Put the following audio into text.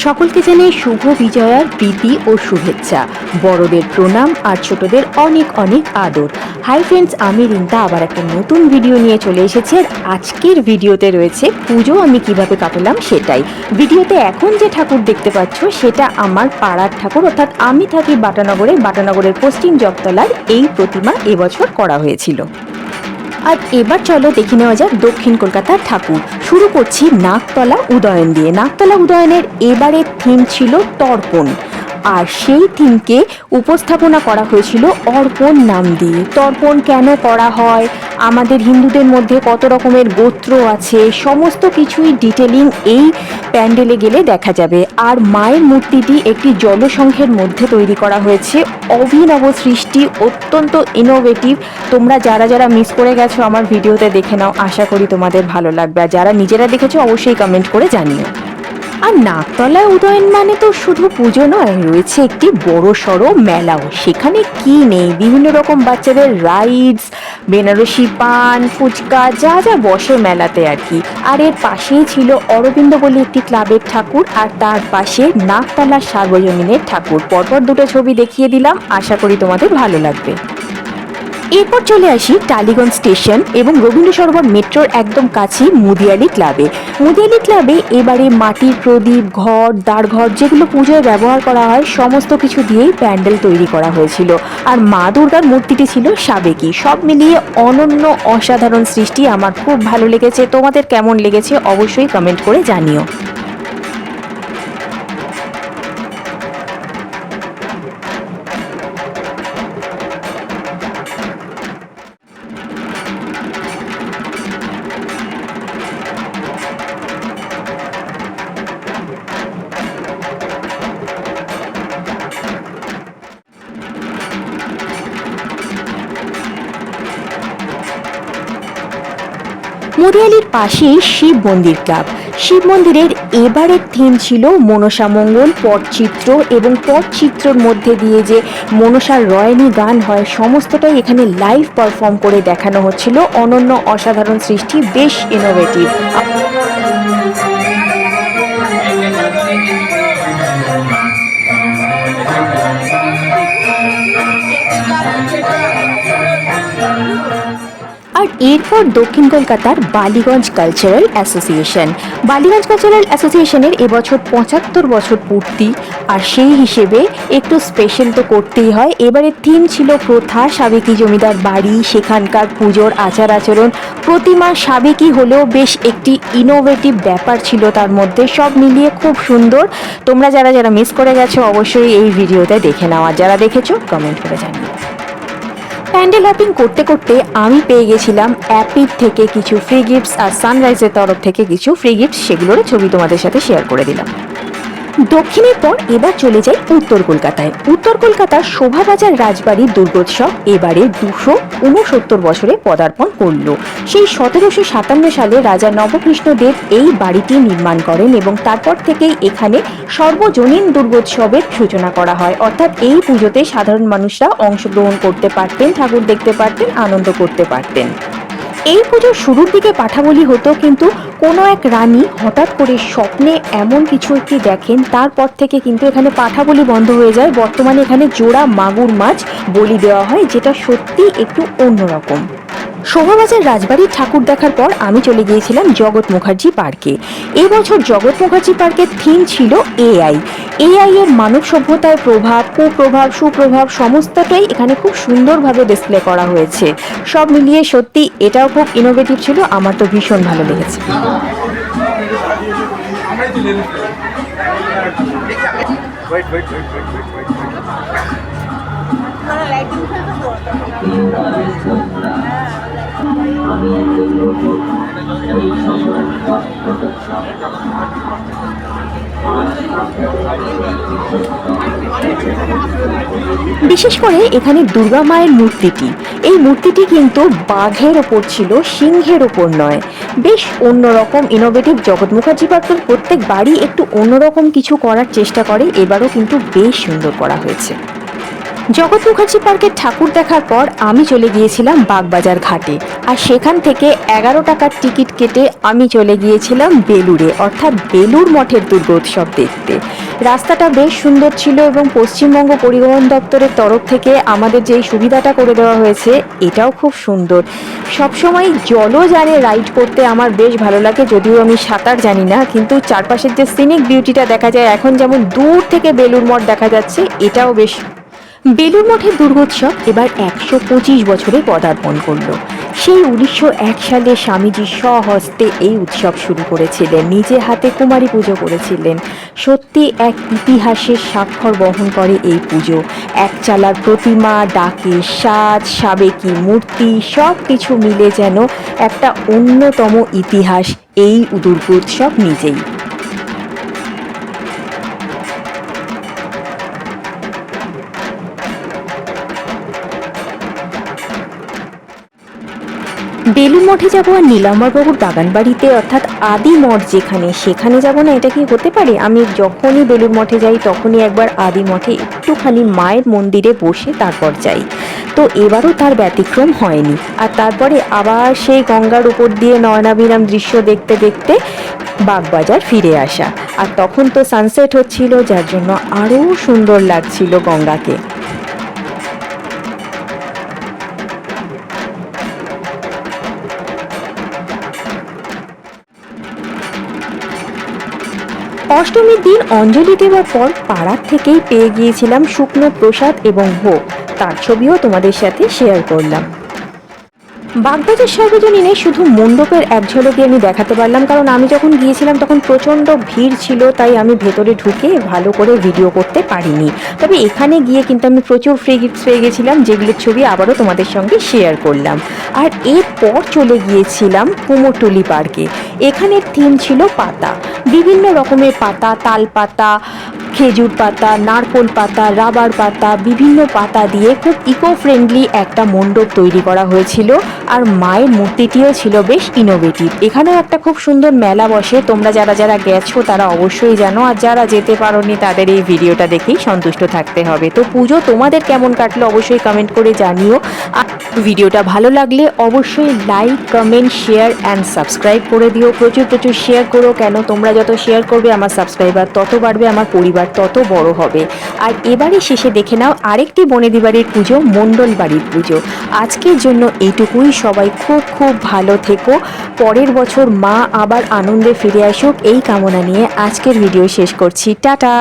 সকলকে জানাই শুভ বিজয়ার প্রীতি ও শুভেচ্ছা। বড়দের প্রণাম আর ছোটদের অনেক অনেক আদর। হাই ফ্রেন্ডস, আমি রিন্তা আবার একটা নতুন ভিডিও নিয়ে চলে এসেছি। আর আজকের ভিডিওতে রয়েছে পুজো আমি কিভাবে কাটালাম সেটাই। ভিডিওতে এখন যে ঠাকুর দেখতে পাচ্ছ সেটা আমার পাড়ার ঠাকুর, অর্থাৎ আমি থাকি বাটানগরের পশ্চিম জগতলার এই প্রতিমা এবছর করা হয়েছিল। আর এবার চলো দেখে নেওয়া যাক দক্ষিণ কলকাতার ঠাকুর। শুরু করছি নাগতলা উদয়ন দিয়ে। নাগতলা উদয়নের এবারের থিম ছিল তর্পণ, আর সেই থিমকে উপস্থাপনা করা হয়েছিল অর্পণ নাম দিয়ে। তর্পণ কেন করা হয়, আমাদের হিন্দুদের মধ্যে কত রকমের গোত্র আছে, সমস্ত কিছুই ডিটেলিং এই প্যান্ডেলে গেলে দেখা যাবে। আর মায়ের মূর্তিটি একটি জলসংখ্যের মধ্যে তৈরি করা হয়েছে, অভিনব সৃষ্টি, অত্যন্ত ইনোভেটিভ। তোমরা যারা মিস করে গেছো আমার ভিডিওতে দেখে নাও, আশা করি তোমাদের ভালো লাগবে। আর যারা নিজেরা দেখেছো অবশ্যই কমেন্ট করে জানিও। আর নাগতলায় উদয়ন মানে তো শুধু পুজো নয়, রয়েছে একটি বড় সড়ো মেলাও। সেখানে কি নেই, বিভিন্ন রকম বাচ্চাদের রাইডস, বেনারসি পান, ফুচকা, যা যা বসে মেলাতে আর কি। আর এর পাশেই ছিল অরবিন্দ বলে একটি ক্লাবের ঠাকুর, আর তার পাশে নাগতলার সার্বজনীনের ঠাকুর। পরপর দুটো ছবি দেখিয়ে দিলাম, আশা করি তোমাদের ভালো লাগবে। এরপর চলে আসি টালিগঞ্জ স্টেশন এবং রবীন্দ্র সরোবর মেট্রোর একদম কাছেই মুদিয়ালি ক্লাবে। মুদিয়ালি ক্লাবে এবারে মাটির প্রদীপ, ঘর, দাঁড়ঘর, যেগুলো পুজোয় ব্যবহার করা হয় সমস্ত কিছু দিয়েই প্যান্ডেল তৈরি করা হয়েছিল। আর মা দুর্গার মূর্তিটি ছিল সাবেকি। সব মিলিয়ে অনন্য অসাধারণ সৃষ্টি, আমার খুব ভালো লেগেছে। তোমাদের কেমন লেগেছে অবশ্যই কমেন্ট করে জানিও। মুদিয়ালির পাশেই শিব মন্দির ক্লাব। শিব মন্দিরের এবারের থিম ছিল মনসা মঙ্গল, পটচিত্র, এবং পটচিত্রর মধ্যে দিয়ে যে মনসার রয়নি গান হয় সমস্তটাই এখানে লাইভ পারফর্ম করে দেখানো হচ্ছিল। অনন্য অসাধারণ সৃষ্টি, বেশ ইনোভেটিভ। আর এরপর দক্ষিণ কলকাতার Ballygunge cultural association. Ballygunge cultural অ্যাসোসিয়েশনের এবছর ৭৫ বছর পূর্তি, আর সেই হিসেবে একটু স্পেশাল তো করতেই হয়। এবারে থিম ছিল প্রথা, সাবেকি জমিদার বাড়ি, সেখানকার পুজোর আচার আচরণ। প্রতিমা সাবেকি হলেও বেশ একটি ইনোভেটিভ ব্যাপার ছিল তার মধ্যে। সব মিলিয়ে খুব সুন্দর। তোমরা যারা মিস করে গেছো অবশ্যই এই ভিডিওতে দেখে নাও, আর যারা দেখেছো কমেন্ট করে জানিও। প্যান্ডেল হপিং করতে করতে আমি পেয়ে গেছিলাম অ্যাপিড থেকে কিছু ফ্রি গিফটস, আর সানরাইজের তরফ থেকে কিছু ফ্রি গিফটস, সেগুলোর ছবি তোমাদের সাথে শেয়ার করে দিলাম। দক্ষিণের পর এবার চলে যাই উত্তর কলকাতায়। উত্তর কলকাতার শোভাবাজার রাজবাড়ির দুর্গোৎসব এবারে ২৬৯ বছরে পদার্পণ করল। সেই ১৭৫৭ সালে রাজা নবকৃষ্ণদেব এই বাড়িটি নির্মাণ করেন, এবং তারপর থেকেই এখানে সর্বজনীন দুর্গোৎসবের সূচনা করা হয়। অর্থাৎ এই পুজোতে সাধারণ মানুষরা অংশগ্রহণ করতে পারতেন, ঠাকুর দেখতে পারতেন, আনন্দ করতে পারতেন। এই পুজোর শুরুর দিকে পাঠাবলি হতো, কিন্তু কোনো এক রানী হঠাৎ করে স্বপ্নে এমন কিছু একটি দেখেন, তারপর থেকে কিন্তু এখানে পাঠাবলি বন্ধ হয়ে যায়। বর্তমানে এখানে জোড়া মাগুর মাছ বলি দেওয়া হয়, যেটা সত্যি একটু অন্যরকম। শোভাবাজার রাজবাড়ির ঠাকুর দেখার পর আমি চলে গিয়েছিলাম জগৎ মুখার্জি পার্কে। এবছর জগৎ মুখার্জি পার্কের থিম ছিল এআই। এআই এর মানব সভ্যতায় প্রভাব, কুপ্রভাব, সুপ্রভাব সমস্তটাই এখানে খুব সুন্দরভাবে ডিসপ্লে করা হয়েছে। সব মিলিয়ে সত্যি এটাও খুব ইনোভেটিভ ছিল, আমার তো ভীষণ ভালো লেগেছে। বিশেষ করে এখানে দুর্গা মায়ের মূর্তিটি, এই মূর্তিটি কিন্তু বাঘের ওপর ছিল, সিংহের ওপর নয়। বেশ অন্যরকম ইনোভেটিভ। জগৎ মুখার্জি পার্কের প্রত্যেক বাড়ি একটু অন্যরকম কিছু করার চেষ্টা করে, এবারও কিন্তু বেশ সুন্দর করা হয়েছে। জগৎ মুখার্জি পার্কের ঠাকুর দেখার পর আমি চলে গিয়েছিলাম বাগবাজার ঘাটে, আর সেখান থেকে 11 টাকার টিকিট কেটে আমি চলে গিয়েছিলাম বেলুড়ে, অর্থাৎ বেলুড় মঠের দুর্গোৎসব দেখতে। রাস্তাটা বেশ সুন্দর ছিল এবং পশ্চিমবঙ্গ পরিবহন দপ্তরের তরফ থেকে আমাদের যে সুবিধাটা করে দেওয়া হয়েছে এটাও খুব সুন্দর। সবসময় জলযানে রাইড করতে আমার বেশ ভালো লাগে, যদিও আমি সাঁতার জানি না, কিন্তু চারপাশের যে সিনিক বিউটিটা দেখা যায়, এখন যেমন দূর থেকে বেলুড় মঠ দেখা যাচ্ছে, এটাও বেশ। বেলুড় মঠের দুর্গোৎসব এবার 125 বছরে পদার্পণ করলো। সেই 1901 সালে স্বামীজি স্বহস্তে এই উৎসব শুরু করেছিলেন, নিজে হাতে কুমারী পুজো করেছিলেন। সত্যি এক ইতিহাসের স্বাক্ষর বহন করে এই পুজো। একচালার প্রতিমা, ডাকের সাজ, সাবেকি মূর্তি, সব কিছু মিলে যেন একটা অন্যতম ইতিহাস এই দুর্গোৎসব নিজেই। বেলুড় মঠে যাবো আর নীলাম্বরবাবুর বাগান বাড়িতে, অর্থাৎ আদি মঠ যেখানে, সেখানে যাব না? এটা কি হতে পারে? আমি যখনই বেলুড় মঠে যাই তখনই একবার আদি মঠে একটুখানি মায়ের মন্দিরে বসে তারপর যাই। তো এবারও তার ব্যতিক্রম হয়নি। আর তারপরে আবার সেই গঙ্গার উপর দিয়ে নয়নাভিরাম দৃশ্য দেখতে দেখতে বাগবাজার ফিরে আসা। আর তখন তো সানসেট হচ্ছিল, যার জন্য আরও সুন্দর লাগছিল গঙ্গাকে। অষ্টমীর দিন অঞ্জলি দেওয়ার পর পাড়ার থেকেই পেয়ে গিয়েছিলাম শুকনো প্রসাদ এবং ভোগ, তার ছবিও তোমাদের সাথে শেয়ার করলাম। বাগবাজার সার্বজনীনে শুধু মণ্ডপের এক ঝলকে আমি দেখাতে পারলাম, কারণ আমি যখন গিয়েছিলাম তখন প্রচণ্ড ভিড় ছিল, তাই আমি ভেতরে ঢুকে ভালো করে ভিডিও করতে পারিনি। তবে এখানে গিয়ে কিন্তু আমি প্রচুর ফ্রি গিফটস পেয়ে গেছিলাম, যেগুলোর ছবি আবারও তোমাদের সঙ্গে শেয়ার করলাম। আর এরপর চলে গিয়েছিলাম কুমোরটুলি পার্কে। এখানের থিম ছিল পাতা, বিভিন্ন রকমের পাতা, তাল পাতা, খেজুর পাতা, নারকোল পাতা, রাবার পাতা, বিভিন্ন পাতা দিয়ে খুব ইকো ফ্রেন্ডলি একটা মণ্ডপ তৈরি করা হয়েছিল। আর মায়ের মূর্তিটিও ছিল বেশ ইনোভেটিভ। এখানেও একটা খুব সুন্দর মেলা বসে, তোমরা যারা যারা গেছো তারা অবশ্যই জানো, আর যারা যেতে পারোনি তাদের এই ভিডিওটা দেখেই সন্তুষ্ট থাকতে হবে। তো পুজো তোমাদের কেমন কাটলো অবশ্যই কমেন্ট করে জানিও। আর ভিডিওটা ভালো লাগলে অবশ্যই like, comment, share and subscribe করে দিও। প্রচুর প্রচুর শেয়ার করো, কেন তোমরা যত শেয়ার করবে আমার সাবস্ক্রাইবার তত বাড়বে, আমার পরিবার তত বড় হবে। আর এবারে শেষে দেখে নাও আরেকটি বনেদি বাড়ির পুজো, মণ্ডল বাড়ির পুজো। আজকের জন্য এইটুকুই। সবাই খুব খুব ভালো থেকো। পরের বছর মা আবার আনন্দে ফিরে আসুক এই কামনা নিয়ে আজকের ভিডিও শেষ করছি। টাটা।